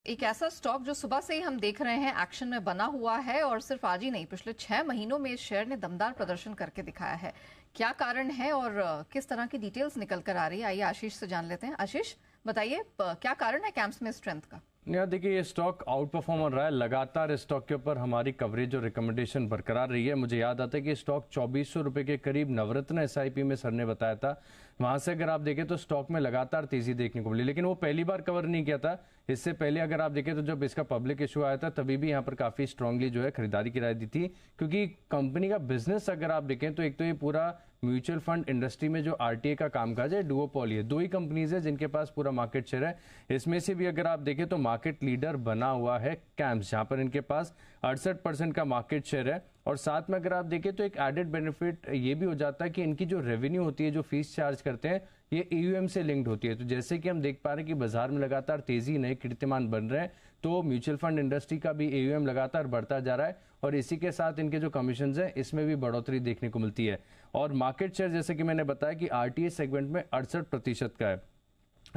एक ऐसा स्टॉक जो सुबह से ही हम देख रहे हैं एक्शन में बना हुआ है और सिर्फ आज ही नहीं पिछले 6 महीनों में इस शेयर ने दमदार प्रदर्शन करके दिखाया है। क्या कारण है और किस तरह की डिटेल्स निकल कर आ रही है, आइए आशीष से जान लेते हैं। आशीष बताइए क्या कारण है कैम्स में स्ट्रेंथ का? यार देखिए, ये स्टॉक आउट परफॉर्म हो रहा है लगातार। इस स्टॉक के ऊपर हमारी कवरेज और रिकमेंडेशन बरकरार रही है। मुझे याद आता है कि स्टॉक 2400 रुपए के करीब नवरत्न एसआईपी में सर ने बताया था। वहां से अगर आप देखें तो स्टॉक में लगातार तेजी देखने को मिली, लेकिन वो पहली बार कवर नहीं किया था। इससे पहले अगर आप देखें तो जब इसका पब्लिक इशू आया था तभी भी यहाँ पर काफी स्ट्रांगली जो है खरीदारी की राय दी थी, क्योंकि कंपनी का बिजनेस अगर आप देखें तो एक तो ये पूरा म्यूचुअल फंड इंडस्ट्री में जो आरटीए का कामकाज है, डुओपोली है, दो ही कंपनीज है जिनके पास पूरा मार्केट शेयर है। इसमें से भी अगर आप देखें तो मार्केट लीडर बना हुआ है कैम्स, जहां पर इनके पास 68% का मार्केट शेयर है। और साथ में अगर आप देखें तो एक एडेड बेनिफिट ये भी हो जाता है कि इनकी जो रेवेन्यू होती है, जो फीस चार्ज करते हैं, ये एयूएम से लिंक्ड होती है। तो जैसे कि हम देख पा रहे हैं कि बाजार में लगातार तेजी, नए कीर्तिमान बन रहे हैं, तो म्यूचुअल फंड इंडस्ट्री का भी एयूएम लगातार बढ़ता जा रहा है और इसी के साथ इनके जो कमीशंस हैं इसमें भी बढ़ोतरी देखने को मिलती है। और मार्केट शेयर जैसे कि मैंने बताया कि आरटीए सेगमेंट में 68% का है।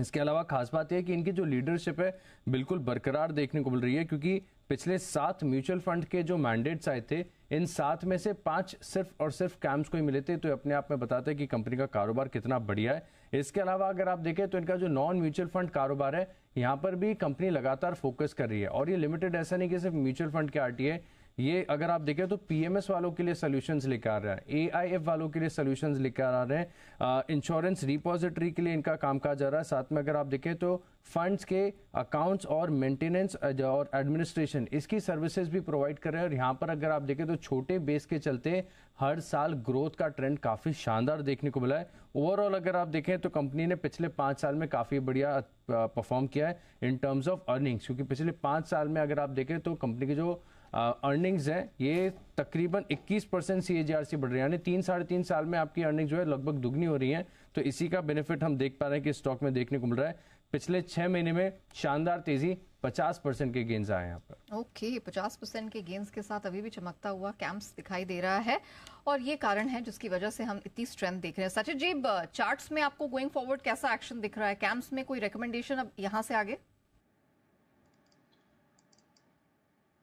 इसके अलावा खास बात यह है कि इनकी जो लीडरशिप है बिल्कुल बरकरार देखने को मिल रही है, क्योंकि पिछले 7 म्यूचुअल फंड के जो मैंडेट्स आए थे, इन 7 में से 5 सिर्फ और सिर्फ कैम्स को ही मिले थे। तो अपने आप में बताते हैं कि कंपनी का कारोबार कितना बढ़िया है। इसके अलावा अगर आप देखें तो इनका जो नॉन म्यूचुअल फंड कारोबार है, यहाँ पर भी कंपनी लगातार फोकस कर रही है। और ये लिमिटेड ऐसा नहीं कि सिर्फ म्यूचुअल फंड के आरटीए, ये अगर आप देखें तो पीएमएस वालों के लिए सॉल्यूशंस लेकर आ रहा है, एआईएफ वालों के लिए सॉल्यूशंस लेकर आ रहे हैं, इंश्योरेंस रिपोजिटरी के लिए इनका कामकाज आ रहा है। साथ में अगर आप देखें तो फंड्स के अकाउंट्स और मेंटेनेंस और एडमिनिस्ट्रेशन, इसकी सर्विसेज भी प्रोवाइड कर रहे हैं। और यहाँ पर अगर आप देखें तो छोटे बेस के चलते हर साल ग्रोथ का ट्रेंड काफी शानदार देखने को मिला है। ओवरऑल अगर आप देखें तो कंपनी ने पिछले 5 साल में काफी बढ़िया परफॉर्म किया है इन टर्म्स ऑफ अर्निंग्स, क्योंकि पिछले 5 साल में अगर आप देखें तो कंपनी की जो अर्निंग्स है ये तकरीबन 21% सीएजीआर से बढ़ रही है, यानी 3-3.5 साल में आपकी अर्निंग जो है लगभग दुगनी हो रही है। तो इसी का बेनिफिट हम देख पा रहे हैं कि स्टॉक में देखने को मिल रहा है। पिछले 6 महीने में शानदार तेजी, 50% के गेंस आए यहाँ पर। ओके, 50% के गेंस के साथ अभी भी चमकता हुआ कैम्स दिखाई दे रहा है और ये कारण है जिसकी वजह से हम इतनी स्ट्रेंथ देख रहे हैं। सचिन जी, चार्ट्स में आपको गोइंग फॉरवर्ड कैसा एक्शन दिख रहा है? कैम्स में कोई रिकमेंडेशन अब यहाँ से आगे?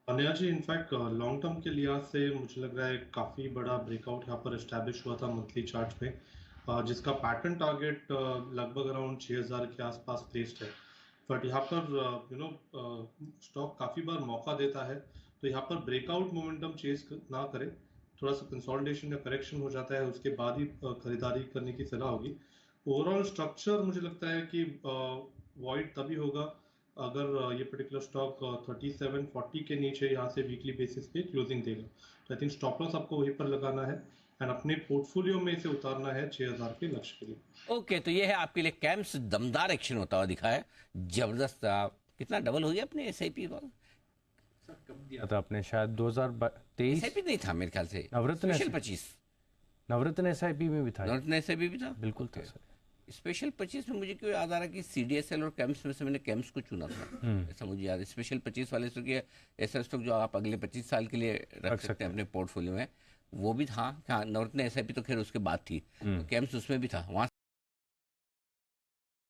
अनया जी, इनफैक्ट लॉन्ग टर्म के लिहाज से मुझे लग रहा है काफ़ी बड़ा ब्रेकआउट यहाँ पर एस्टैब्लिश हुआ था मंथली चार्ट में, जिसका पैटर्न टारगेट लगभग अराउंड 6000 के आसपास प्लेस्ड है। बट यहाँ पर स्टॉक काफ़ी बार मौका देता है, तो यहाँ पर ब्रेकआउट मोमेंटम चेज ना करे, थोड़ा सा कंसोलिडेशन या करेक्शन हो जाता है, उसके बाद ही खरीदारी करने की सलाह होगी। ओवरऑल स्ट्रक्चर मुझे लगता है कि वॉइड तभी होगा अगर ये पर्टिकुलर स्टॉक 3740 के नीचे यहाँ से वीकली बेसिस पे क्लोजिंग देगा। तो आई थिंक स्टॉप लॉस आपको वहीं पर लगाना है एंड अपने पोर्टफोलियो में इसे उतारना है 6000 के लक्ष्य के लिए। ओके, तो ये है आपके लिए कैम्स। दमदार एक्शन होता हुआ दिखा है, जबरदस्त। कितना डबल हो गया अपने एसआईपी का? सर कब दिया था आपने? शायद 2023 एसआईपी नहीं था मेरे ख्याल से, नवरत्न स्पेशल 25 नवरत्न एसआईपी में भी था। नवरत्न एसआईपी भी था, बिल्कुल था सर। स्पेशल 25 में मुझे क्यों याद आ रहा कि सीडीएसएल और कैम्स में से मैंने कैम्स को चुना था, ऐसा मुझे याद है। स्पेशल 25 वाले स्टॉक, ऐसा स्टॉक जो आप अगले 25 साल के लिए रख सकते हैं अपने पोर्टफोलियो में, वो भी था। हाँ, नवरत्न एसआईपी तो खैर उसके बाद थी, कैम्स उसमें भी था। वहां